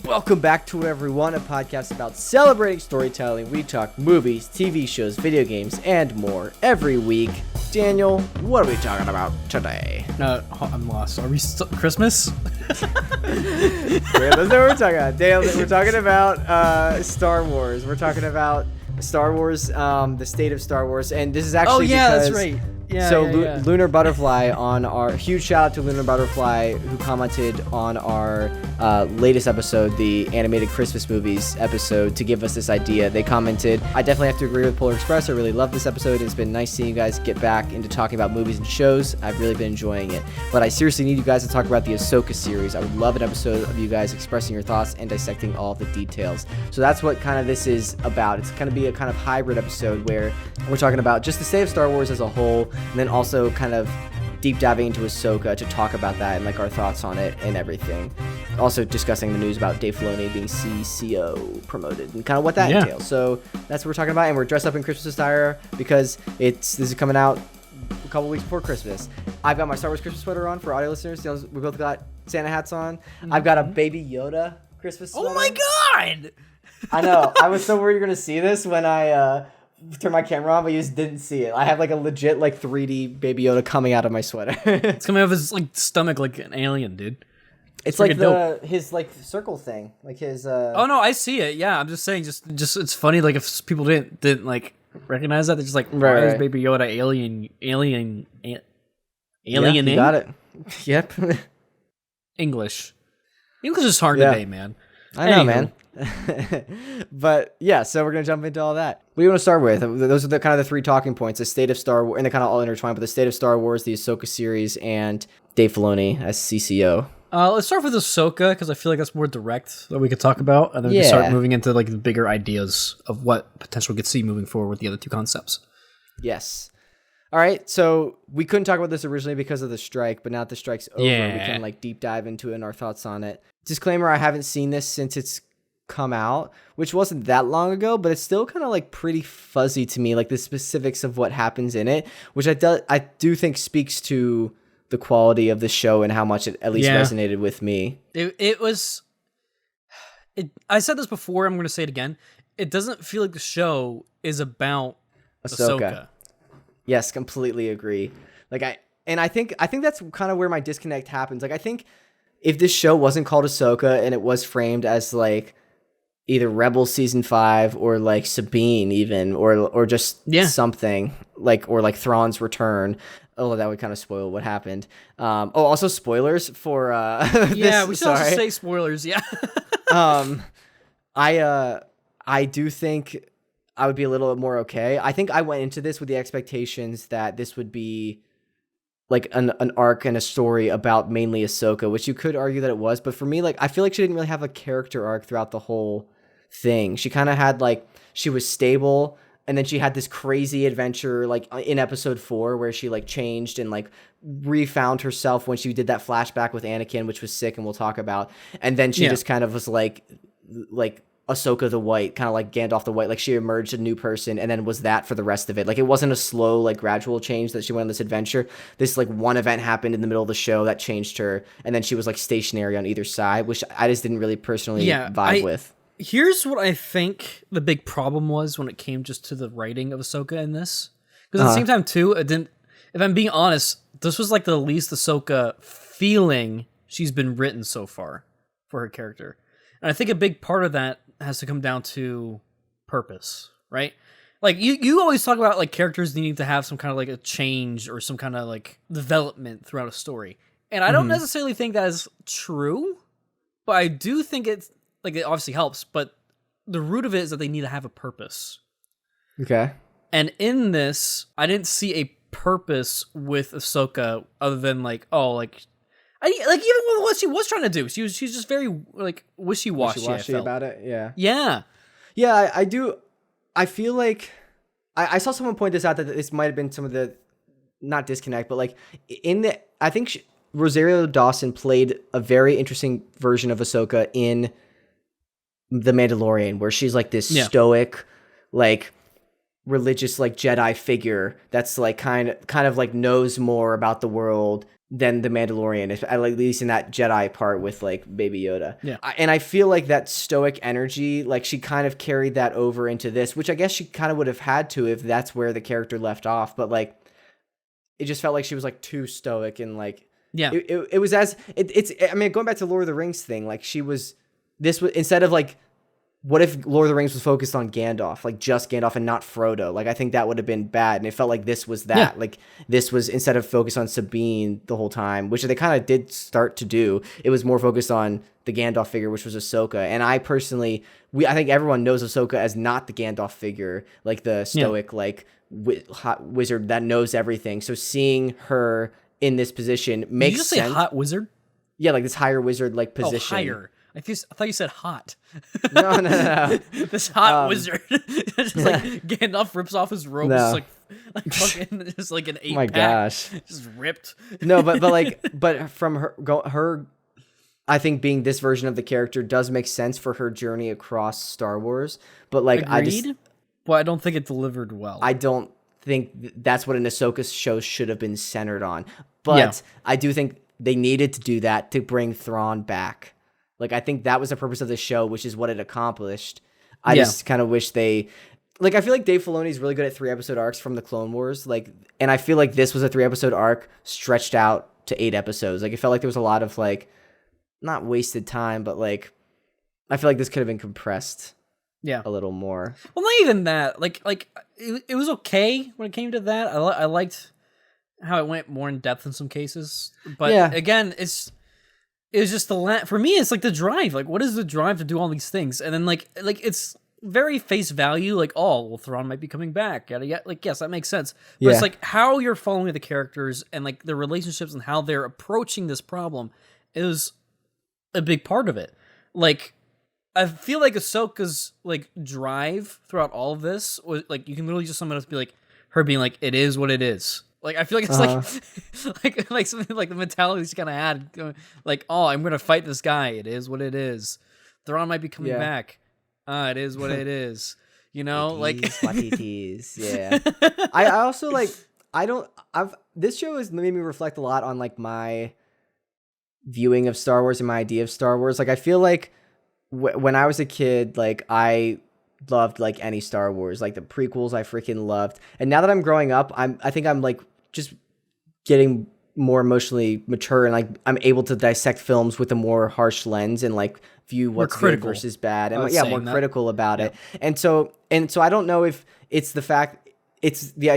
Welcome back to Everyone, a podcast about celebrating storytelling. We talk movies, TV shows, video games, and more every week. Daniel, what are we talking about today? I'm lost. Are we Christmas? Yeah, that's what we're talking about. Daniel, we're talking about Star Wars. We're talking about Star Wars, the state of Star Wars, and this is actually that's right. Lunar Butterfly on our huge shout out to Lunar Butterfly who commented on our latest episode, the animated Christmas movies episode, to give us this idea. They commented, I definitely have to agree with Polar Express. I really love this episode. It's been nice seeing you guys get back into talking about movies and shows. I've really been enjoying it. But I seriously need you guys to talk about the Ahsoka series. I would love an episode of you guys expressing your thoughts and dissecting all of the details. So that's what kind of this is about. It's going to be a kind of hybrid episode where we're talking about just the state of Star Wars as a whole, and then also kind of deep diving into Ahsoka to talk about that and like our thoughts on it and everything. Also discussing the news about Dave Filoni being CCO promoted and kind of what that entails. So that's what we're talking about, and we're dressed up in Christmas attire because this is coming out a couple weeks before Christmas. I've got my Star Wars Christmas sweater on for audio listeners. We both got Santa hats on. I've got a Baby Yoda Christmas sweater. Oh my god! I know. I was so worried you're gonna see this when I turned my camera on, but you just didn't see it. I have like a legit like 3D Baby Yoda coming out of my sweater. It's coming out of his like stomach like an alien, dude. It's like his like circle thing, like his. Oh no, I see it. Yeah, I'm just saying, just it's funny. Like if people didn't like recognize that, they're just like, why is Baby Yoda alien? Yeah, you got it. Yep. English is hard today, man. I know, man. But yeah, so we're gonna jump into all that. What do you want to start with? Those are the kind of the three talking points: the state of Star Wars, and they're kind of all intertwined. But the state of Star Wars, the Ahsoka series, and Dave Filoni as CCO. Let's start with Ahsoka because I feel like that's more direct that we could talk about, and then we can start moving into like the bigger ideas of what potential we could see moving forward with the other two concepts. Yes. All right, so we couldn't talk about this originally because of the strike, but now that the strike's over, we can like deep dive into it and our thoughts on it. Disclaimer: I haven't seen this since it's come out, which wasn't that long ago, but it's still kind of like pretty fuzzy to me, like the specifics of what happens in it, which I do think speaks to the quality of the show and how much it at least resonated with me. It was. I said this before. I'm going to say it again. It doesn't feel like the show is about Ahsoka. Yes, completely agree. I think that's kind of where my disconnect happens. Like I think if this show wasn't called Ahsoka and it was framed as like either Rebels season 5 or like Sabine even or just something like, or like Thrawn's return. Oh, that would kind of spoil what happened. Also spoilers for we should also say spoilers. Yeah. I do think I would be a little bit more okay. I think I went into this with the expectations that this would be like an arc and a story about mainly Ahsoka, which you could argue that it was. But for me, like, I feel like she didn't really have a character arc throughout the whole thing. She kind of had like, she was stable, and then she had this crazy adventure like in episode 4 where she like changed and like refound herself when she did that flashback with Anakin, which was sick and we'll talk about. And then she just kind of was like Ahsoka the White, kind of like Gandalf the White, like she emerged a new person and then was that for the rest of it. Like it wasn't a slow, like gradual change that she went on this adventure. This like one event happened in the middle of the show that changed her, and then she was like stationary on either side, which I just didn't really personally vibe with. Here's what I think the big problem was when it came just to the writing of Ahsoka in this. Because at the same time too, it didn't, if I'm being honest, this was like the least Ahsoka feeling she's been written so far for her character. And I think a big part of that has to come down to purpose, right? Like you always talk about like characters needing to have some kind of like a change or some kind of like development throughout a story. And I don't necessarily think that is true, but I do think it's like it obviously helps, but the root of it is that they need to have a purpose. Okay. And in this, I didn't see a purpose with Ahsoka other than like, even with what she was trying to do, she's just very like wishy-washy about it. Yeah. I do. I feel like I saw someone point this out that this might have been some of the not disconnect, but like I think Rosario Dawson played a very interesting version of Ahsoka in The Mandalorian, where she's like this stoic, like religious, like Jedi figure that's like kind of like knows more about the world than the Mandalorian, at least in that Jedi part with like Baby Yoda. Yeah. And I feel like that stoic energy, like she kind of carried that over into this, which I guess she kind of would have had to if that's where the character left off. But like, it just felt like she was like too stoic and like, it was it's, I mean, going back to Lord of the Rings thing, like this was, instead of like, what if Lord of the Rings was focused on Gandalf, like just Gandalf and not Frodo? Like, I think that would have been bad. And it felt like this was that. Yeah. Like, this was, instead of focused on Sabine the whole time, which they kind of did start to do, it was more focused on the Gandalf figure, which was Ahsoka. And I personally, I think everyone knows Ahsoka as not the Gandalf figure, like the stoic, like hot wizard that knows everything. So seeing her in this position makes sense. Did you just say hot wizard? Yeah, like this higher wizard like position. Oh, higher. I thought you said hot. No. This hot wizard. Just like Gandalf rips off his robe. No. Like fucking just like an 8-pack. Oh my gosh. Just ripped. No, but from her, I think being this version of the character does make sense for her journey across Star Wars. But like, agreed? Well, I don't think it delivered well. I don't think that's what an Ahsoka show should have been centered on. But I do think they needed to do that to bring Thrawn back. Like, I think that was the purpose of the show, which is what it accomplished. I just kind of wish they... Like, I feel like Dave Filoni is really good at 3-episode arcs from the Clone Wars. Like, and I feel like this was a 3-episode arc stretched out to 8 episodes. Like, it felt like there was a lot of, like, not wasted time, but, like, I feel like this could have been compressed a little more. Well, not even that. Like it was okay when it came to that. I liked how it went more in depth in some cases. But, again, it's just for me, it's like the drive. Like, what is the drive to do all these things? And then like it's very face value. Like, oh, well, Thrawn might be coming back. Like, yes, that makes sense. But it's like how you're following the characters and like their relationships and how they're approaching this problem is a big part of it. Like, I feel like Ahsoka's like drive throughout all of this was like, you can literally just sum it up to be like her being like, it is what it is. Like, I feel like it's like something like the mentality she's kind of had, like, oh, I'm gonna fight this guy. It is what it is. Thrawn might be coming back. It is what it is. You know, like what it is. Yeah. I also like. This show has made me reflect a lot on like my viewing of Star Wars and my idea of Star Wars. Like, I feel like when I was a kid, like I loved like any Star Wars, like the prequels I freaking loved. And now that I'm growing up, I think I'm like just getting more emotionally mature and like I'm able to dissect films with a more harsh lens and like view what's good versus bad and more critical about it. And so I don't know if it's the fact it's the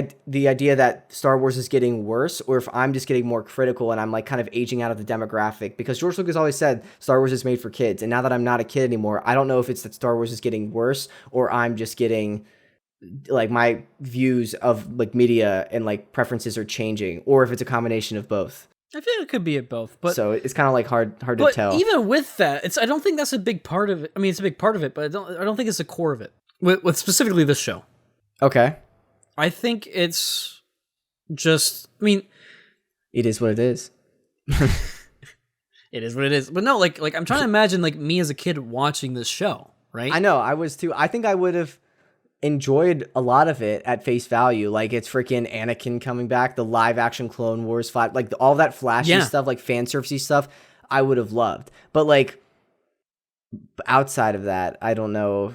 idea that Star Wars is getting worse or if I'm just getting more critical and I'm like kind of aging out of the demographic, because George Lucas always said Star Wars is made for kids. And now that I'm not a kid anymore, I don't know if it's that Star Wars is getting worse or I'm just getting like my views of like media and like preferences are changing, or if it's a combination of both. I feel it could be at both, but so it's kind of like hard to tell. Even with that, I don't think that's a big part of it. I mean, it's a big part of it, but I don't think it's the core of it. With specifically this show. Okay. I think it's just, I mean, it is what it is. It is what it is. But no, like I'm trying to imagine like me as a kid watching this show, right? I know, I was too. I think I would have enjoyed a lot of it at face value. Like, it's freaking Anakin coming back, the live action Clone Wars fight, like all that flashy stuff, like fan servicey stuff, I would have loved. But like outside of that, I don't know.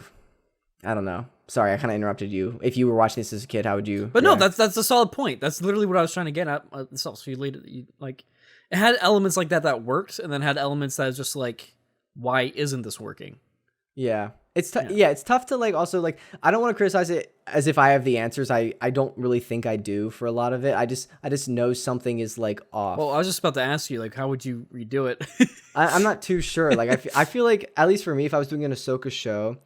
Sorry, I kind of interrupted you. If you were watching this as a kid, how would you? But no, that's a solid point. That's literally what I was trying to get at. So you like, it had elements like that worked, and then had elements that was just like, why isn't this working? Yeah. It's it's tough to like also like, I don't want to criticize it as if I have the answers. I don't really think I do for a lot of it. I just know something is like off. Well, I was just about to ask you, like, how would you redo it? I'm not too sure. Like, I feel like, at least for me, if I was doing an Ahsoka show,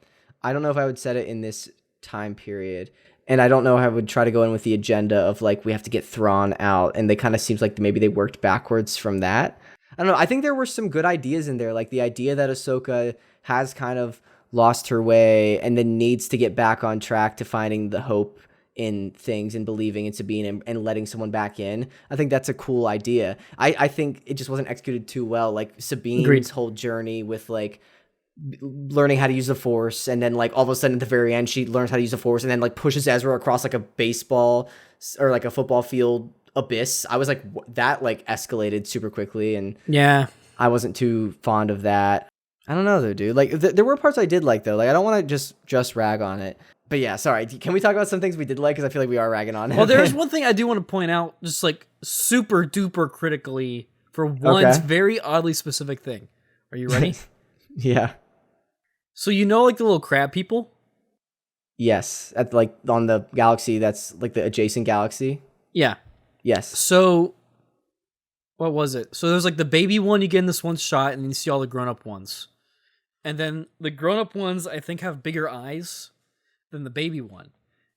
I don't know if I would set it in this time period. And I don't know how I would try to go in with the agenda of like, we have to get Thrawn out. And they kind of seems like maybe they worked backwards from that. I don't know. I think there were some good ideas in there. Like the idea that Ahsoka has kind of lost her way and then needs to get back on track to finding the hope in things and believing in Sabine and letting someone back in. I think that's a cool idea. I think it just wasn't executed too well. Like Sabine's whole journey with like learning how to use the Force, and then like all of a sudden at the very end she learns how to use the Force and then like pushes Ezra across like a baseball or like a football field abyss. I was like, that like escalated super quickly, and Yeah. I wasn't too fond of that. I don't know though, dude. Like there were parts I did like though. Like I don't want to just rag on it. But yeah, sorry. Can we talk about some things we did like? Because I feel like we are ragging on it. Well, there's one thing I do want to point out, just like super duper critically for one very oddly specific thing. Are you ready? Yeah. So you know, like the little crab people. Yes, at like on the galaxy that's like the adjacent galaxy. Yeah. Yes. So what was it? So there's like the baby one you get in this one shot, and then you see all the grown-up ones. And then the grown-up ones I think have bigger eyes than the baby one.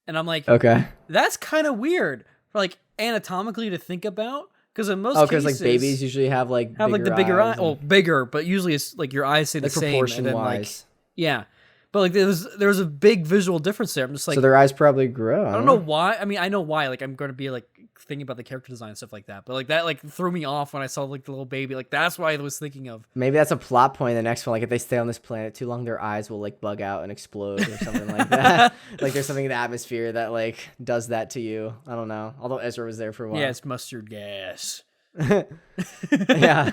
And I'm like, okay, that's kind of weird for like anatomically to think about, because in most because like babies usually have like the bigger eye. Well, bigger, but usually it's like your eyes stay the same. Proportion and then, wise. like, yeah. But like there's a big visual difference there. I'm just like, so their eyes probably grow. I don't know why. I mean, I know why. Like I'm going to be like thinking about the character design and stuff like that. But like that like threw me off when I saw like the little baby. Like that's why I was thinking of. Maybe that's a plot point in the next one. Like if they stay on this planet too long, their eyes will like bug out and explode or something like that. Like there's something in the atmosphere that like does that to you. I don't know. Although Ezra was there for a while. Yeah, it's mustard gas. Yeah.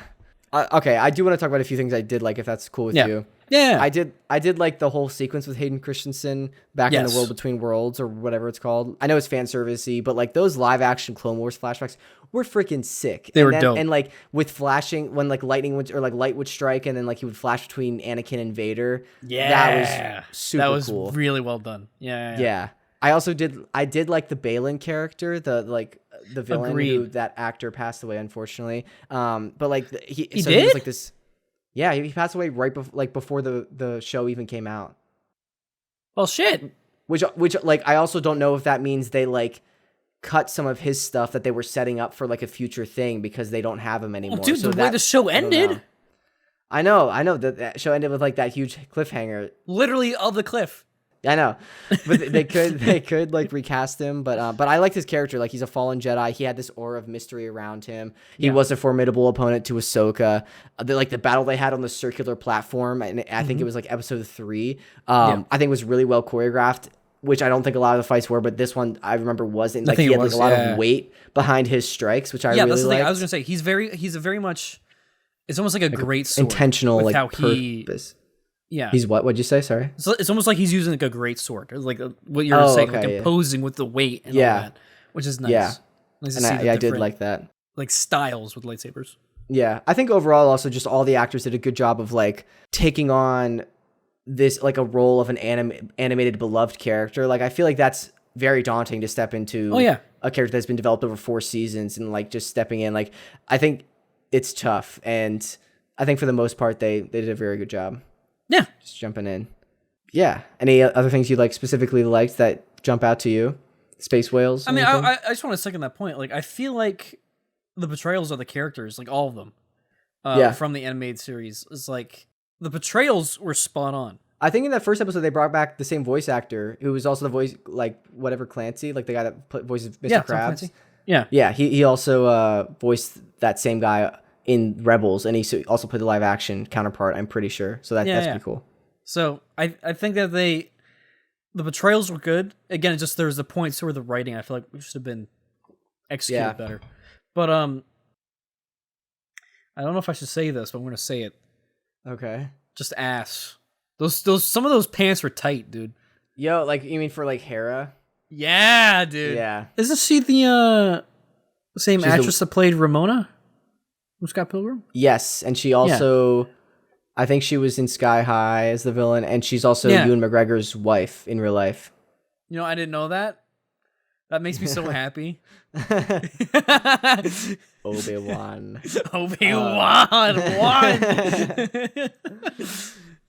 Okay, I do want to talk about a few things I did like, if that's cool with you. Yeah. I did like the whole sequence with Hayden Christensen back in the World Between Worlds, or whatever it's called. I know it's fan servicey, but like those live action Clone Wars flashbacks were freaking sick. They were dope. And like with flashing, when like lightning would, or like light would strike, and then like he would flash between Anakin and Vader. Yeah. That was super cool. That was really well done. Yeah. I also did like the Balin character, the villain who that actor passed away, unfortunately. But like he did? He was like this. Yeah, he passed away right before the show even came out. Well, shit. Which like I also don't know if that means they like cut some of his stuff that they were setting up for like a future thing because they don't have him anymore. Well, dude, so the way the show ended. I know that show ended with like that huge cliffhanger. Literally of the cliff. I know, but they could like recast him, but I liked his character. Like he's a fallen Jedi. He had this aura of mystery around him. He was a formidable opponent to Ahsoka. The battle they had on the circular platform, and I think it was like episode 3. I think was really well choreographed, which I don't think a lot of the fights were, but this one I remember wasn't. Like he had like a lot of weight behind his strikes, which I really that's the thing. liked. I was gonna say he's a very much. It's almost like a great sword. Intentional, like purpose. Yeah. He's what? What'd you say? Sorry. So it's almost like he's using like a great sword, like what you were saying, like imposing with the weight and all that, which is nice. Yeah. Nice to see I did like that. Like styles with lightsabers. Yeah, I think overall also just all the actors did a good job of like taking on this like a role of an animated beloved character. Like I feel like that's very daunting to step into. A character that's been developed over 4 seasons and like just stepping in. Like I think it's tough, and I think for the most part they did a very good job. Yeah. Just jumping in. Yeah. Any other things you like specifically liked that jump out to you? Space whales? I mean, I just want to second that point. Like, I feel like the betrayals of the characters, like all of them, from the animated series, is like the betrayals were spot on. I think in that first episode they brought back the same voice actor who was also the voice, like whatever Clancy, like the guy that voices Mr. Krabs. Yeah. He also voiced that same guy in Rebels, and he also played the live action counterpart, I'm pretty sure. So that's pretty cool. So I think that the betrayals were good. Again, it's just there's the points where the writing I feel like should have been executed better. But I don't know if I should say this, but I'm gonna say it. Okay. Just ass. Those some of those pants were tight, dude. Yo, like you mean for like Hera? Yeah, dude. Yeah. Isn't she the same actress that played Ramona? From Scott Pilgrim? Yes, and she also, I think she was in Sky High as the villain, and she's also Ewan McGregor's wife in real life. You know, I didn't know that. That makes me so happy. Obi-Wan. Obi-Wan won!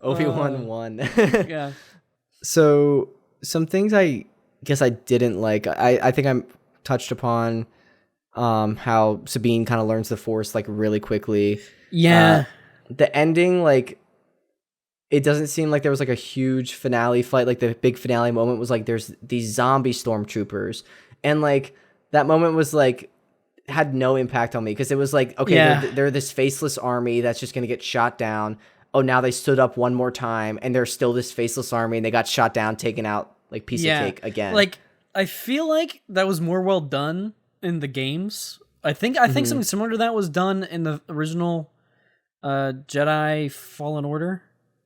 Obi-Wan won. Yeah. So, some things I guess I didn't like. I think I'm touched upon how Sabine kind of learns the Force like really quickly. Yeah. The ending, like, it doesn't seem like there was like a huge finale fight. Like the big finale moment was like there's these zombie stormtroopers, and like that moment was like had no impact on me because it was like, okay, they're this faceless army that's just gonna get shot down. Oh, now they stood up one more time, and they're still this faceless army, and they got shot down, taken out like piece of cake again. Like I feel like that was more well done in the games. I think something similar to that was done in the original Jedi Fallen Order.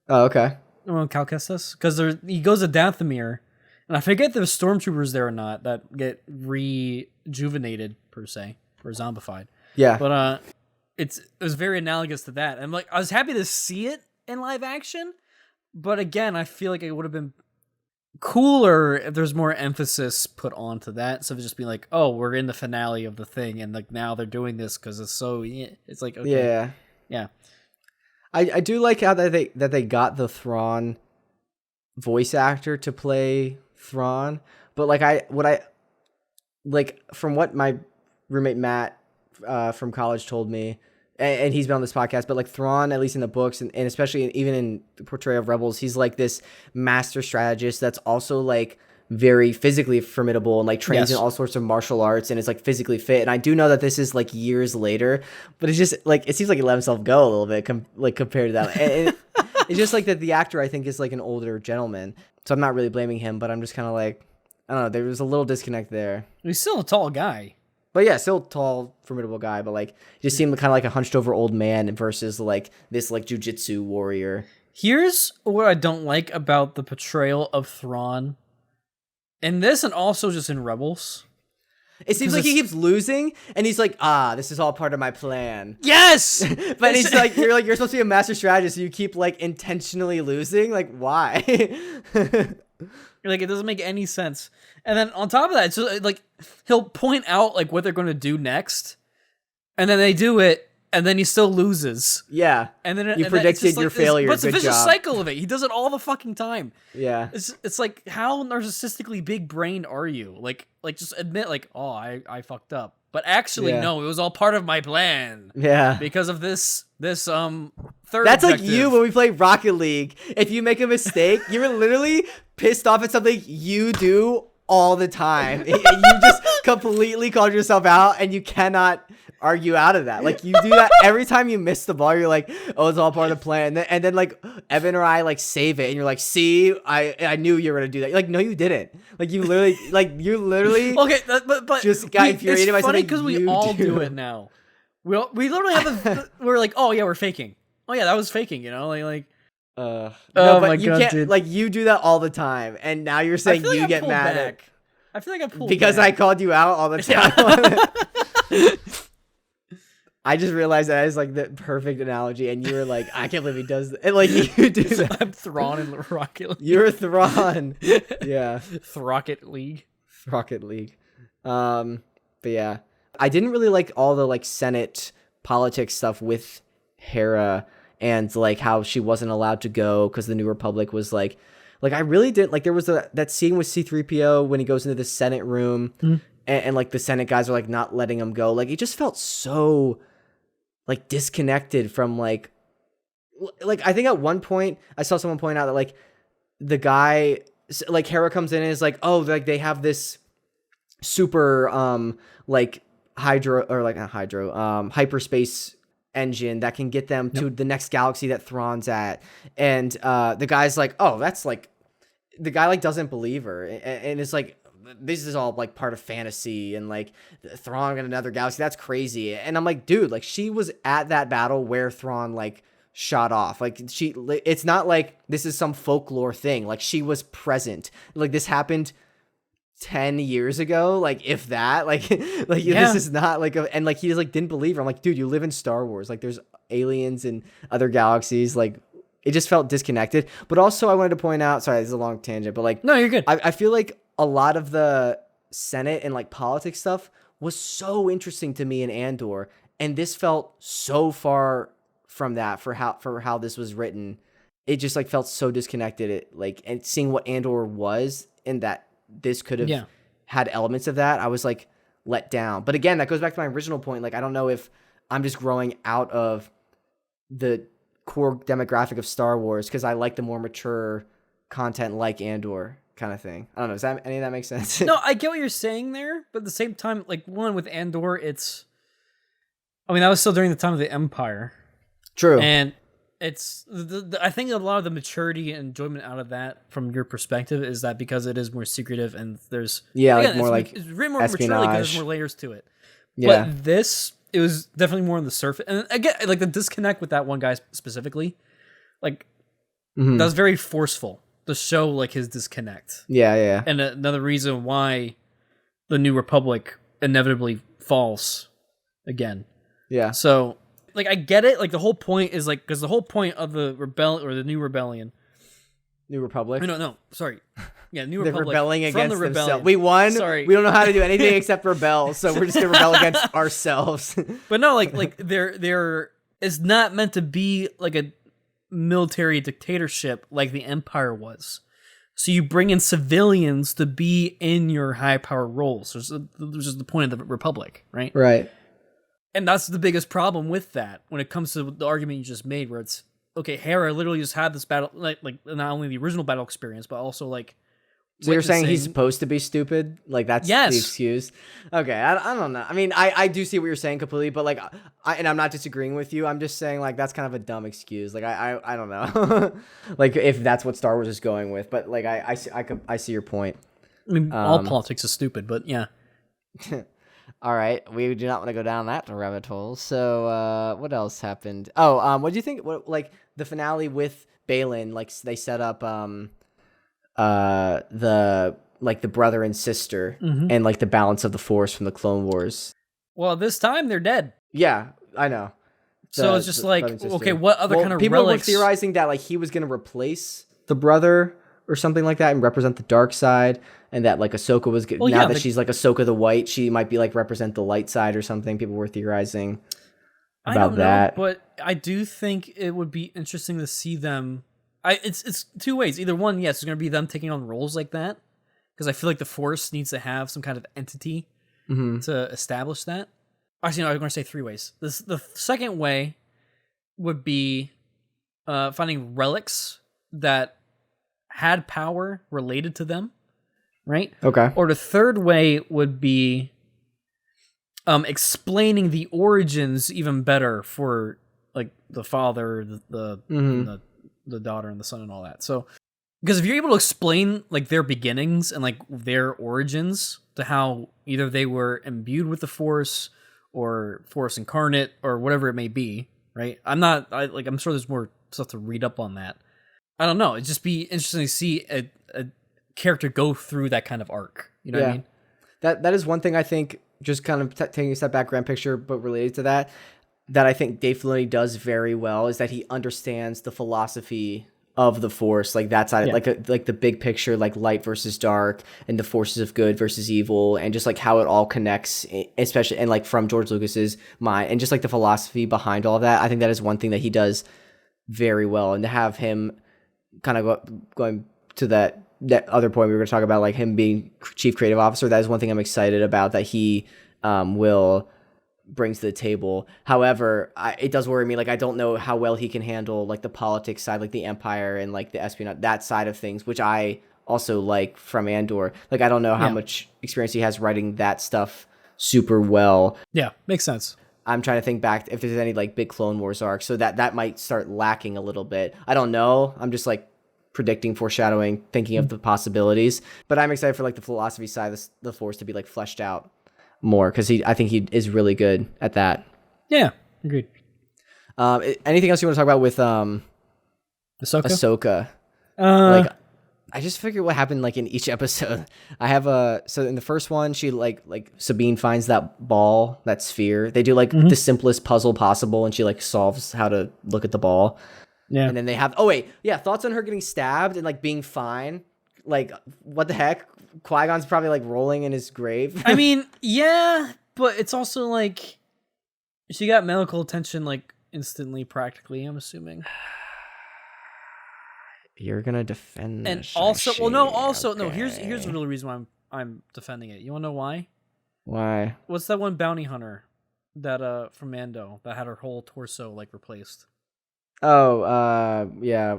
Oh, okay. Cal Kestis, because he goes to Dathomir, and I forget if there's stormtroopers there or not that get rejuvenated per se or zombified. Yeah, but it was very analogous to that. And like, I was happy to see it in live action, but again, I feel like it would have been cooler if there's more emphasis put onto that, instead of just being like, oh, we're in the finale of the thing, and like now they're doing this because it's so. It's like, okay, yeah. I do like how that they got the Thrawn voice actor to play Thrawn, but from what my roommate Matt from college told me, and he's been on this podcast, but like Thrawn, at least in the books and especially even in the portrayal of Rebels, he's like this master strategist that's also like very physically formidable and like trains in all sorts of martial arts and is like physically fit. And I do know that this is like years later, but it's just like, it seems like he let himself go a little bit compared to that. And it's just like that the actor, I think, is like an older gentleman. So I'm not really blaming him, but I'm just kind of like, I don't know, there was a little disconnect there. He's still a tall guy. But yeah, still tall, formidable guy, but like he just seemed kind of like a hunched over old man versus like this like jujitsu warrior. Here's what I don't like about the portrayal of Thrawn in this, and also just in Rebels. It seems like he keeps losing, and he's like, this is all part of my plan. Yes! But it's like, you're supposed to be a master strategist, so you keep, like, intentionally losing? Like, why? Like, it doesn't make any sense. And then on top of that, it's just, like, he'll point out, like, what they're going to do next, and then they do it, and then he still loses. Yeah. And then you predicted your failure. But it's a vicious cycle of it. He does it all the fucking time. Yeah. It's like, how narcissistically big brained are you? Like just admit like, oh, I fucked up. But actually, no, it was all part of my plan. Yeah. Because of this third That's objective. like you when we play Rocket League. If you make a mistake, you're literally pissed off at something you do all the time. And you just completely called yourself out, and you cannot argue out of that. Like, you do that every time you miss the ball. You're like, oh, it's all part of the plan. And then like Evan or I like save it, and you're like, see, I knew you were gonna do that. You're like, no, you didn't. Like, you literally okay, but just got infuriated by something. It's funny because we all do it now. We literally have we're like, oh yeah, we're faking. Oh yeah, that was faking. You know, like. No, oh but my you God, can't, dude. like, you do that all the time, and now you're saying you get mad at. I feel like I pulled because back. I called you out all the time. I just realized that is like the perfect analogy, and you were like, I can't believe he does that. And like, you do that. I'm Thrawn in Rocket League. You're Thrawn. Yeah. Rocket League. Rocket League. But yeah. I didn't really like all the like Senate politics stuff with Hera, and like how she wasn't allowed to go because the New Republic was like I really didn't like, there was that scene with C-3PO when he goes into the Senate room and like the Senate guys are like not letting him go. Like, it just felt so like disconnected from like I think at one point I saw someone point out that like the guy, like Hera comes in and is like, oh, like they have this super like hyperspace engine that can get them to the next galaxy that Thrawn's at. And the guy's like, oh, that's like, the guy like doesn't believe her, and it's like, this is all like part of fantasy, and like Thrawn in another galaxy, that's crazy. And I'm like, dude, like, she was at that battle where Thrawn like shot off. Like, it's not like this is some folklore thing. Like, she was present. Like, this happened 10 years ago, like, if that, like this is not like and like he just like didn't believe her. I'm like, dude, you live in Star Wars, like there's aliens in other galaxies. Like, it just felt disconnected. But also I wanted to point out, sorry, this is a long tangent, but like, no, you're good. I feel like a lot of the Senate and like politics stuff was so interesting to me in Andor, and this felt so far from that for how this was written. It just like felt so disconnected. And seeing what Andor was, and that this could have had elements of that, I was like let down. But again, that goes back to my original point. Like, I don't know if I'm just growing out of the core demographic of Star Wars because I like the more mature content like Andor kind of thing. I don't know. Does that, any of that make sense? No, I get what you're saying there, but at the same time, like, one with Andor, that was still during the time of the Empire. True. And it's I think a lot of the maturity and enjoyment out of that from your perspective is that because it is more secretive and there's like more like it's written more maturely because there's more layers to it. Yeah. But this, it was definitely more on the surface. And again, like the disconnect with that one guy specifically, like that was very forceful to show like his disconnect. Yeah. And another reason why the New Republic inevitably falls again. Yeah. So like I get it. Like the whole point is like because the whole point of the New Rebellion. New Republic. No, sorry. Yeah, New They're Republic. rebelling against the themselves. We won. Sorry. We don't know how to do anything except rebel, so we're just gonna rebel against ourselves. But no, like they're it's not meant to be like a military dictatorship like the Empire was. So you bring in civilians to be in your high power roles. There's just the point of the Republic, right? Right. And that's the biggest problem with that when it comes to the argument you just made, where it's okay. Hera literally just had this battle, like not only the original battle experience, but also like. So you're saying he's supposed to be stupid? Like that's the excuse? Okay, I don't know. I mean, I do see what you're saying completely, but like, and I'm not disagreeing with you. I'm just saying like that's kind of a dumb excuse. Like I don't know. Like if that's what Star Wars is going with, but like I see your point. I mean, all politics is stupid, but yeah. All right, we do not want to go down that rabbit hole. So what else happened? Oh, what do you think? What like the finale with Balin? Like they set up the brother and sister and like the balance of the Force from the Clone Wars. Well, this time they're dead. Yeah, I know. So it's just like, okay, what other kind of people relics? were theorizing that like he was gonna replace the brother or something like that and represent the dark side, and that like Ahsoka was she's like Ahsoka the White, she might be like represent the light side or something. People were theorizing about I don't know, that. But I do think it would be interesting to see them. It's two ways. Either one, yes, it's going to be them taking on roles like that, because I feel like the Force needs to have some kind of entity to establish that. Actually, no, I'm going to say three ways. The second way would be finding relics that had power related to them, right? Okay. Or the third way would be explaining the origins even better for like the father, the daughter and the son and all that. So, because if you're able to explain like their beginnings and like their origins to how either they were imbued with the Force or Force incarnate or whatever it may be, right? I'm sure there's more stuff to read up on that. I don't know. It'd just be interesting to see a character go through that kind of arc. You know what I mean? That is one thing I think, just kind of taking a step back, grand picture, but related to that I think Dave Filoni does very well is that he understands the philosophy of the Force, like that side, like the big picture, like light versus dark, and the forces of good versus evil, and just like how it all connects, especially and like from George Lucas's mind, and just like the philosophy behind all of that. I think that is one thing that he does very well, and to have him kind of going to that other point we were going to talk about, like him being chief creative officer, that is one thing I'm excited about that he will brings to the table. However, it does worry me. Like, I don't know how well he can handle like the politics side, like the Empire and like the espionage, that side of things, which I also like from Andor. Like, I don't know how much experience he has writing that stuff super well. Yeah, makes sense. I'm trying to think back if there's any like big Clone Wars arcs, so that might start lacking a little bit. I don't know. I'm just like predicting, foreshadowing, thinking of the possibilities. But I'm excited for like the philosophy side of the Force to be like fleshed out more, because I think he is really good at that. Yeah, agreed. Anything else you want to talk about with Ahsoka? Like, I just figured what happened like in each episode. I have so in the first one, she like Sabine finds that ball, that sphere. They do like the simplest puzzle possible, and she like solves how to look at the ball. Yeah. And then they have thoughts on her getting stabbed and like being fine. Like, what the heck? Qui-Gon's probably like rolling in his grave. I mean, yeah, but it's also like she got medical attention like instantly, practically, I'm assuming. You're gonna defend and this, also okay. No, here's the real reason why I'm defending it. You wanna know why? Why? What's that one bounty hunter that from Mando that had her whole torso like replaced? Oh, yeah.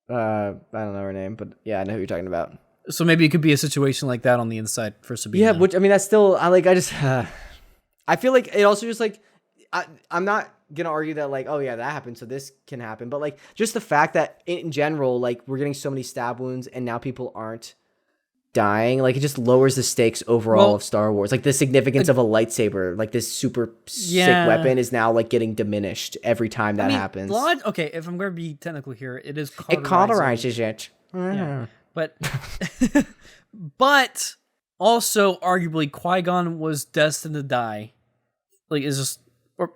I don't know her name, but yeah, I know who you're talking about. So maybe it could be a situation like that on the inside for Sabine. Yeah, which I mean, that's still I feel like it also just like I'm not gonna argue that like, oh yeah, that happened, so this can happen. But like, just the fact that in general, like, we're getting so many stab wounds, and now people aren't dying, like, it just lowers the stakes overall of Star Wars. Like, the significance of a lightsaber, like this super sick weapon, is now like getting diminished every time that happens. Okay, if I'm going to be technical here, it is it cauterizes it. Yeah, but but also arguably Qui-Gon was destined to die. Like, it's just it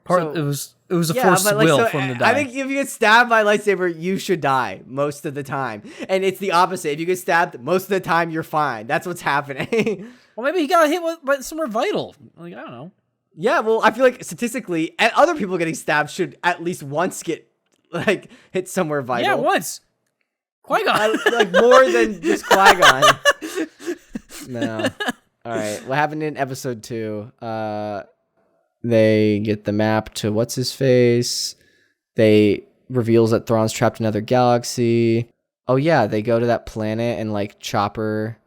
was a forced will for him to die. I think if you get stabbed by a lightsaber, you should die most of the time. And it's the opposite. If you get stabbed, most of the time you're fine. That's what's happening. Well, maybe he got hit with somewhere vital. Like, I don't know. Yeah, well, I feel like statistically, and other people getting stabbed should at least once get like hit somewhere vital. Yeah, once. Qui-Gon. Like more than just Qui-Gon. No. All right. What happened in episode 2? They get the map to what's his face. They reveals that Thrawn's trapped in another galaxy. Oh yeah, they go to that planet and like Chopper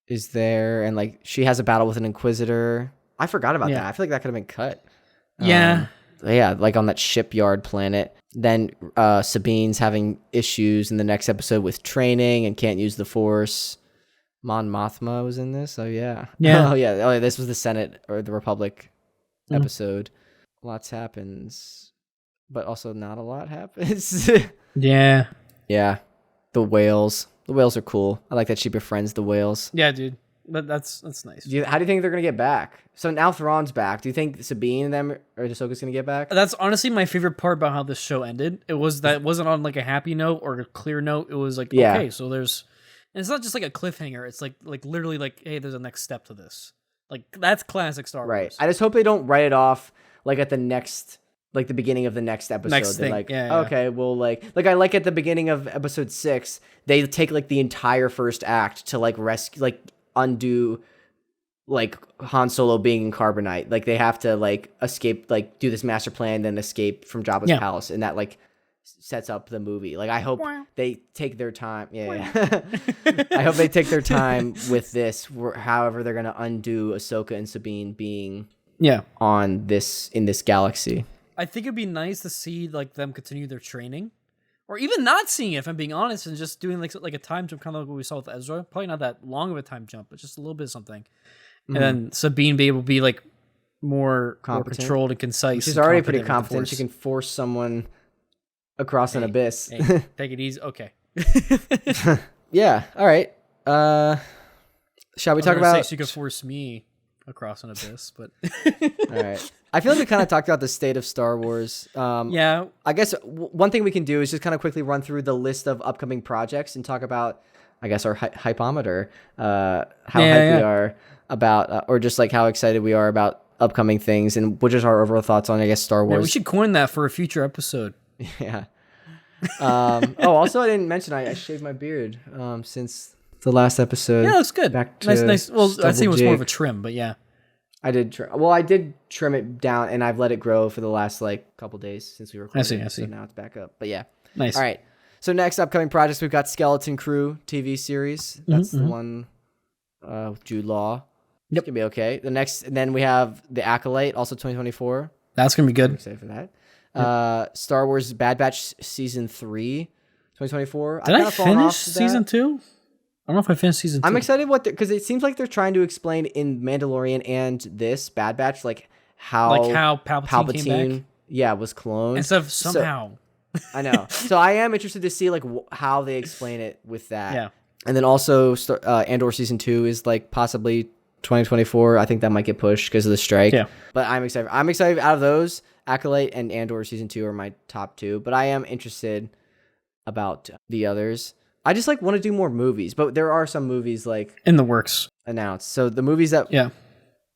is there, and like she has a battle with an Inquisitor. I forgot about that. I feel like that could have been cut. Yeah. Yeah, like on that shipyard planet. Then Sabine's having issues in the next episode with training and can't use the Force. Mon Mothma was in this. Oh yeah. Yeah. Oh yeah. This was the Senate or the Republic episode. Lots happens, but also not a lot happens. Yeah. Yeah. The whales. The whales are cool. I like that she befriends the whales. Yeah, dude. But that's nice. How do you think they're gonna get back? So now Thrawn's back. Do you think Sabine and them or Ahsoka's gonna get back? That's honestly my favorite part about how this show ended. It wasn't on like a happy note or a clear note. It was like, okay, so there's, and it's not just like a cliffhanger. It's like literally like, hey, there's a next step to this. Like, that's classic Star Wars. Right. I just hope they don't write it off like at the next, like the beginning of the next episode. Next thing. Like, yeah. Okay, well, like I like at the beginning of episode 6, they take like the entire first act to like rescue, like undo, like Han Solo being in carbonite. Like they have to like escape, like do this master plan, then escape from Jabba's palace, and that like sets up the movie. Like I hope they take their time. Yeah. I hope they take their time with this. However, they're gonna undo Ahsoka and Sabine being on this in this galaxy. I think it'd be nice to see like them continue their training, or even not seeing it, if I'm being honest, and just doing like a time jump, kind of like what we saw with Ezra. Probably not that long of a time jump, but just a little bit of something. And then Sabine be able to be like more controlled and concise. She's already pretty competent. She can force someone across an abyss. Hey, take it easy. Okay. Yeah. All right. Shall we talk about? She could force me across an abyss, but all right. I feel like we kind of talked about the state of Star Wars. Yeah. I guess one thing we can do is just kind of quickly run through the list of upcoming projects and talk about, I guess, our hypometer, how hyped we are about, or just like how excited we are about upcoming things, and what is our overall thoughts on, I guess, Star Wars. Yeah, we should coin that for a future episode. Yeah. Also, I didn't mention I shaved my beard since the last episode. Yeah, looks good. Back to nice. Well, I'd say it was more of a trim, but yeah. I did trim it down, and I've let it grow for the last like couple days since we recorded. I see. So now it's back up. But yeah. Nice. All right. So next upcoming projects, we've got Skeleton Crew TV series. That's the one with Jude Law. Yep. It's gonna be okay. And then we have The Acolyte, also 2024. That's gonna be good. I'm excited for that. Star Wars Bad Batch season 3, 2024. Did I finish season 2? I don't know if I finished season 2. I'm excited because it seems like they're trying to explain in Mandalorian and this Bad Batch like how Palpatine came back? Was cloned. And stuff somehow. I know. So I am interested to see like how they explain it with that. Yeah. And then also Andor season 2 is like possibly 2024. I think that might get pushed because of the strike. Yeah. But I'm excited. Out of those, Acolyte and Andor season 2 are my top 2. But I am interested about the others. I just like want to do more movies, but there are some movies like in the works announced. So the movies that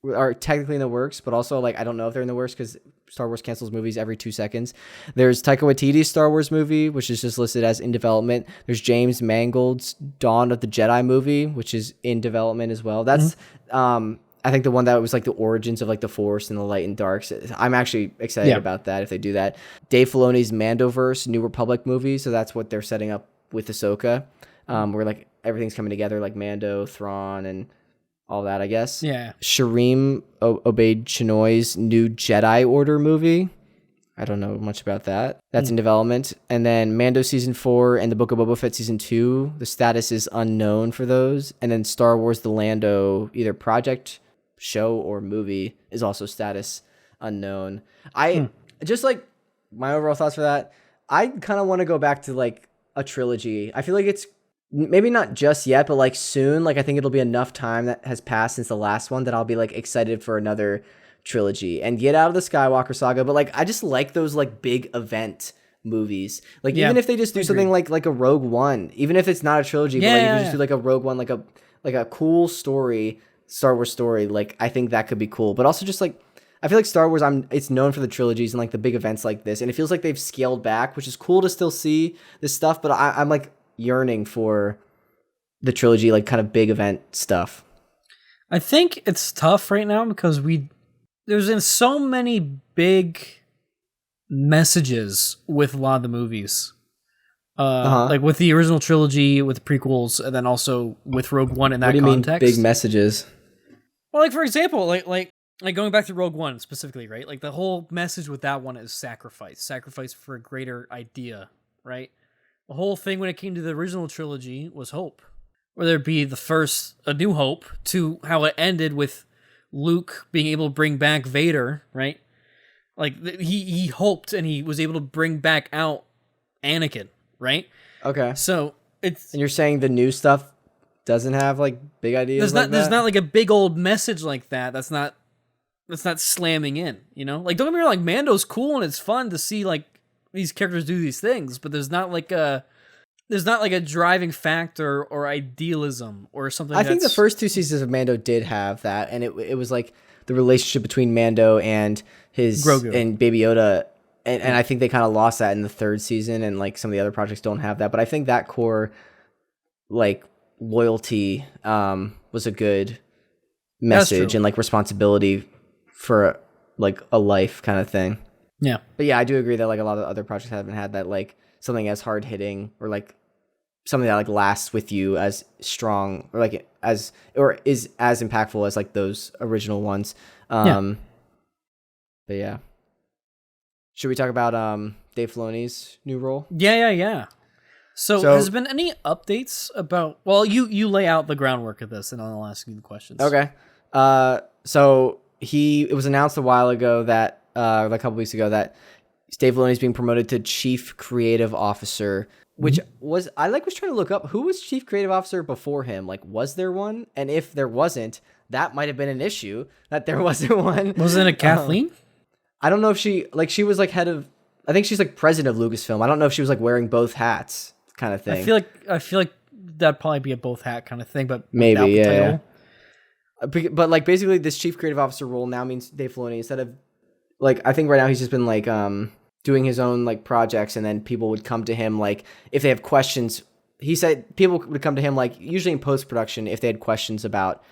are technically in the works, but also like I don't know if they're in the works because Star Wars cancels movies every 2 seconds. There's Taika Waititi's Star Wars movie, which is just listed as in development. There's James Mangold's Dawn of the Jedi movie, which is in development as well. That's I think the one that was like the origins of like the Force and the light and darks. I'm actually excited about that if they do that. Dave Filoni's Mandoverse, New Republic movie. So that's what they're setting up with Ahsoka, where like everything's coming together, like Mando, Thrawn, and all that, I guess. Yeah. Shireen Obaid Chinoy's new Jedi Order movie. I don't know much about that. That's in development. And then Mando Season 4 and the Book of Boba Fett Season 2, the status is unknown for those. And then Star Wars The Lando, either project, show, or movie, is also status unknown. Just like my overall thoughts for that, I kind of want to go back to like a trilogy. I feel like it's maybe not just yet, but like soon. Like I think it'll be enough time that has passed since the last one that I'll be like excited for another trilogy and get out of the Skywalker saga. But like I just like those like big event movies. Like even if they just do something like a Rogue One, even if it's not a trilogy, but like if you just do like a Rogue One, like a cool story, Star Wars story, like I think that could be cool. But also just like I feel like Star Wars, it's known for the trilogies and like the big events like this, and it feels like they've scaled back, which is cool to still see this stuff. But I'm like yearning for the trilogy, like kind of big event stuff. I think it's tough right now because there's been so many big messages with a lot of the movies. Like with the original trilogy, with the prequels, and then also with Rogue One in that context. What do you mean big messages? Well, like for example, like going back to Rogue One specifically, right? Like the whole message with that one is sacrifice for a greater idea, right? The whole thing when it came to the original trilogy was hope. Whether it be the first A New Hope to how it ended with Luke being able to bring back Vader, right? Like he hoped and he was able to bring back out Anakin, right? Okay. So it's... And you're saying the new stuff doesn't have like big ideas There's not like a big old message like that. That's not slamming in, you know? Like don't get me wrong, like Mando's cool and it's fun to see like these characters do these things, but there's not like a driving factor or idealism or something. I think the first two seasons of Mando did have that, and it was like the relationship between Mando and his Grogu and Baby Yoda, and I think they kind of lost that in the third season, and like some of the other projects don't have that. But I think that core like loyalty was a good message and like responsibility for like a life kind of thing. Yeah. But yeah, I do agree that like a lot of other projects haven't had that, like something as hard hitting or like something that like lasts with you as strong or like is as impactful as like those original ones. But yeah. Should we talk about Dave Filoni's new role? Yeah. So has there been any updates about... Well, you lay out the groundwork of this, and I'll ask you the questions. Okay. So it was announced a while ago that, a couple weeks ago, that Dave Filoni is being promoted to Chief Creative Officer, which was trying to look up who was Chief Creative Officer before him. Like, was there one? And if there wasn't, that might have been an issue that there wasn't one. Wasn't it Kathleen? I don't know if she was like head of... I think she's like president of Lucasfilm. I don't know if she was like wearing both hats kind of thing. I feel like that'd probably be a both hat kind of thing, but maybe, yeah. But like basically this Chief Creative Officer role now means Dave Filoni, instead of like, I think right now he's just been like doing his own like projects, and then people would come to him like if they have questions. He said people would come to him like usually in post-production if they had questions about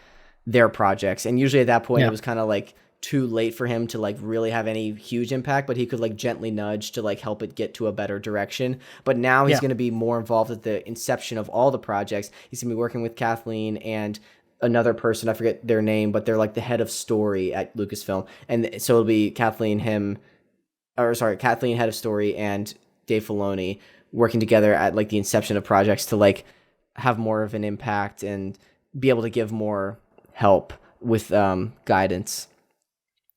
their projects, and usually at that point it was kind of like too late for him to like really have any huge impact, but he could like gently nudge to like help it get to a better direction. But now he's going to be more involved at the inception of all the projects. He's going to be working with Kathleen and another person, I forget their name, but they're like the head of story at Lucasfilm. And so it'll be Kathleen, head of story, and Dave Filoni working together at like the inception of projects to like have more of an impact and be able to give more help with guidance,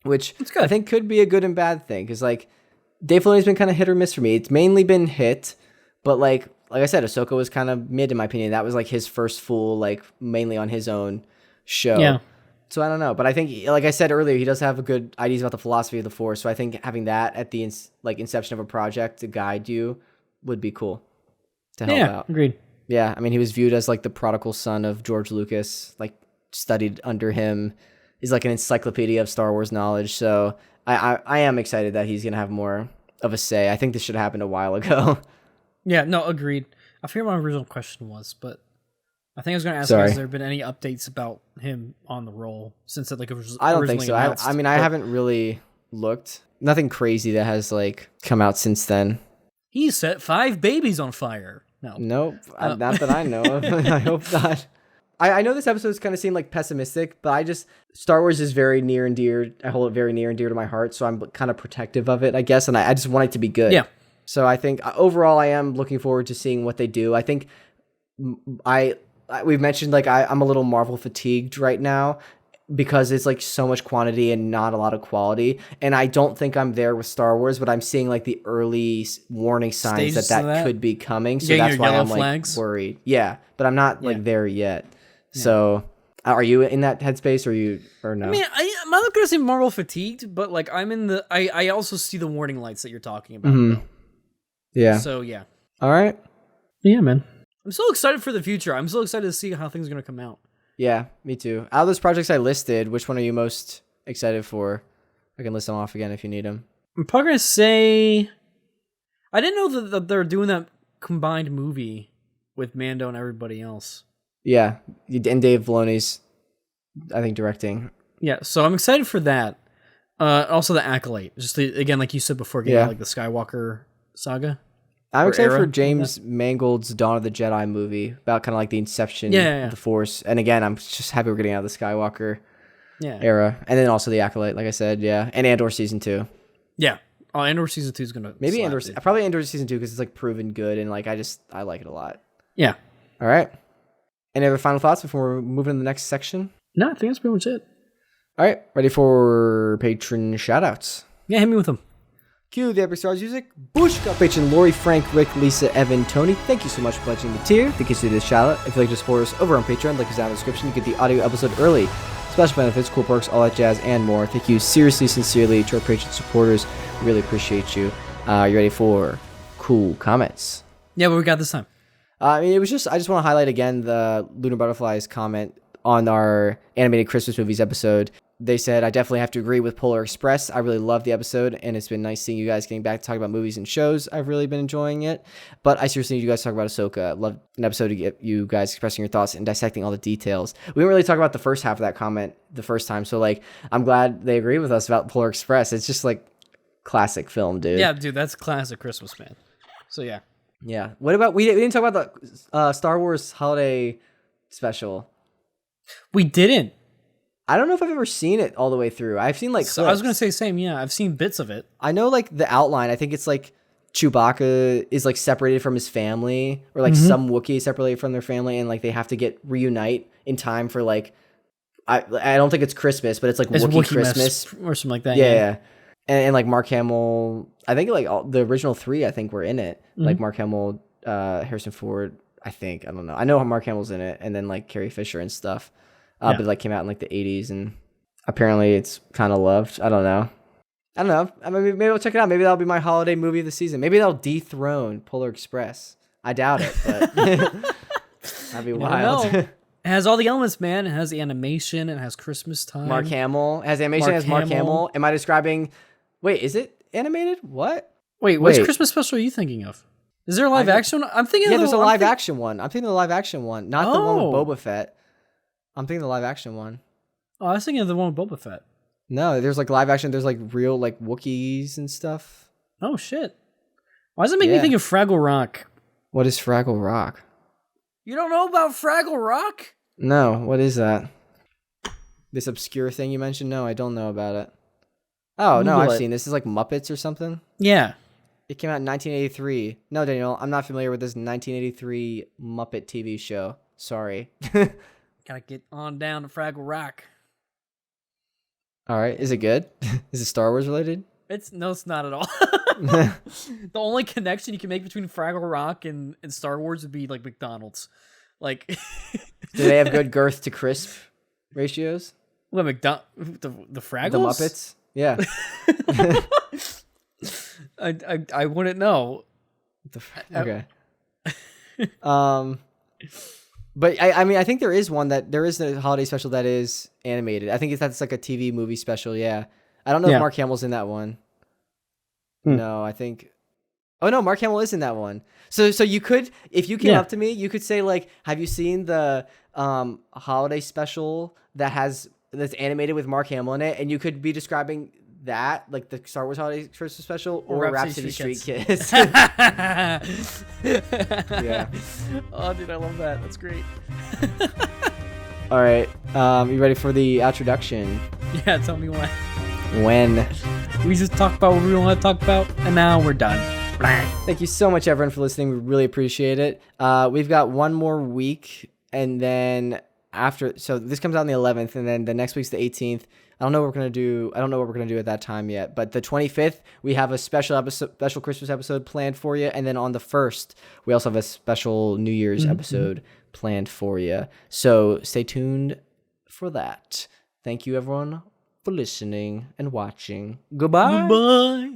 which I think could be a good and bad thing. Cause like Dave Filoni's been kind of hit or miss for me. It's mainly been hit, but like I said, Ahsoka was kind of mid in my opinion. That was like his first full, like mainly on his own show. Yeah. So I don't know, but I think, like I said earlier, he does have good ideas about the philosophy of the Force. So I think having that at the inception of a project to guide you would be cool to help out. Agreed. Yeah, I mean, he was viewed as like the prodigal son of George Lucas, like studied under him. He's like an encyclopedia of Star Wars knowledge. So I am excited that he's gonna have more of a say. I think this should have happened a while ago. Yeah, no, agreed. I forget what my original question was, but I think I was going to ask you, has there been any updates about him on the role since it like was I don't think so. I haven't really looked. Nothing crazy that has like come out since then. He set 5 babies on fire. No. Nope. Not that I know of. I hope not. I know this episode's kind of seemed like pessimistic, but Star Wars is very near and dear. I hold it very near and dear to my heart, so I'm kind of protective of it, I guess, and I just want it to be good. Yeah. So I think overall I am looking forward to seeing what they do. I think we've mentioned like I'm a little Marvel fatigued right now because it's like so much quantity and not a lot of quality. And I don't think I'm there with Star Wars, but I'm seeing like the early warning signs that could be coming. So that's why I'm like worried. Yeah, but I'm not like there yet. Yeah. So are you in that headspace or no? I mean, I'm not going to say Marvel fatigued, but like I'm in the, I also see the warning lights that you're talking about. Mm-hmm. Yeah. So yeah. All right. Yeah, man. I'm so excited for the future. I'm so excited to see how things are going to come out. Yeah, me too. Out of those projects I listed, which one are you most excited for? I can list them off again if you need them. I'm probably going to say... I didn't know that they're doing that combined movie with Mando and everybody else. Yeah, and Dave Filoni's, I think, directing. Yeah, so I'm excited for that. Also the Acolyte. Just again, like you said before, getting like the Skywalker saga. I'm excited for James Mangold's Dawn of the Jedi movie about kind of like the inception of the Force. And again, I'm just happy we're getting out of the Skywalker era. And then also the Acolyte, like I said, and Andor Season 2. Yeah. Oh, Andor Season 2 is going to probably Andor Season 2 because it's like proven good and like I like it a lot. Yeah. All right. Any other final thoughts before we move into the next section? No, I think that's pretty much it. All right. Ready for patron shoutouts? Yeah, hit me with them. Cue the Epic Stars music. Bushka patron Lori, Frank, Rick, Lisa, Evan, Tony. Thank you so much for pledging the tier. Thank you to this shout out. If you'd like to support us over on Patreon, link is down in the description. You get the audio episode early, special benefits, cool perks, all that jazz, and more. Thank you seriously, sincerely to our Patreon supporters. We really appreciate you. You ready for cool comments? Yeah, what we got this time? I mean, I just want to highlight again the Lunar Butterflies comment on our animated Christmas movies episode. They said, I definitely have to agree with Polar Express. I really love the episode, and it's been nice seeing you guys getting back to talk about movies and shows. I've really been enjoying it. But I seriously need you guys to talk about Ahsoka. I love an episode to get you guys expressing your thoughts and dissecting all the details. We didn't really talk about the first half of that comment the first time, so like I'm glad they agree with us about Polar Express. It's just like classic film, dude. Yeah, dude, that's classic Christmas, man. So yeah. Yeah. What about, we didn't talk about the Star Wars holiday special. We didn't. I don't know if I've ever seen it all the way through. I've seen like clips. I was going to say same, yeah. I've seen bits of it. I know like the outline. I think it's like Chewbacca is like separated from his family, or like some Wookiee separated from their family, and like they have to reunite in time for like, I don't think it's Christmas, but it's like Wookiee Christmas or something like that. Yeah. And like Mark Hamill, I think like the original 3, I think were in it. Like Mark Hamill, Harrison Ford, I think. I don't know. I know Mark Hamill's in it, and then like Carrie Fisher and stuff. But it like came out in like the 80s, and apparently it's kind of loved. I don't know. I mean, maybe I'll check it out. Maybe that'll be my holiday movie of the season. Maybe that'll dethrone Polar Express. I doubt it, but that'd be wild. It has all the elements, man. It has the animation. It has Christmas time. Mark Hamill. It has animation. It has Mark Hamill. Am I describing... Wait, is it animated? What? Wait, which Christmas special are you thinking of? Is there a live action one? I'm thinking there's a live action one. I'm thinking the live action one, not the one with Boba Fett. I'm thinking the live action one. Oh, I was thinking of the one with Boba Fett. No, there's like live action. There's like real like Wookiees and stuff. Oh, shit. Why does it make me think of Fraggle Rock? What is Fraggle Rock? You don't know about Fraggle Rock? No, what is that? This obscure thing you mentioned? No, I don't know about it. Oh, no, I've seen this. This is like Muppets or something? Yeah. It came out in 1983. No, Daniel, I'm not familiar with this 1983 Muppet TV show. Sorry. Gotta get on down to Fraggle Rock. All right. Is it good? Is it Star Wars related? It's not at all. The only connection you can make between Fraggle Rock and Star Wars would be like McDonald's. Like, do they have good girth to crisp ratios? What, the Fraggles? The Muppets? Yeah. I wouldn't know. Okay. But I mean, I think there is a holiday special that is animated. I think that's like a TV movie special. Yeah. I don't know if Mark Hamill's in that one. No, I think. Oh no, Mark Hamill is in that one. So you could, if you came up to me, you could say like, have you seen the holiday special that's animated with Mark Hamill in it? And you could be describing that, like the Star Wars Holiday Christmas Special, or Rhapsody Street Kids. Yeah. Oh, dude, I love that. That's great. All right. You ready for the introduction? Yeah, tell me when. When? We just talked about what we want to talk about, and now we're done. Thank you so much, everyone, for listening. We really appreciate it. We've got one more week, and then after, so this comes out on the 11th, and then the next week's the 18th. I don't know what we're gonna do. I don't know what we're gonna do at that time yet. But the 25th, we have a special Christmas episode planned for you, and then on the 1st, we also have a special New Year's episode planned for you. So stay tuned for that. Thank you, everyone, for listening and watching. Goodbye. Bye.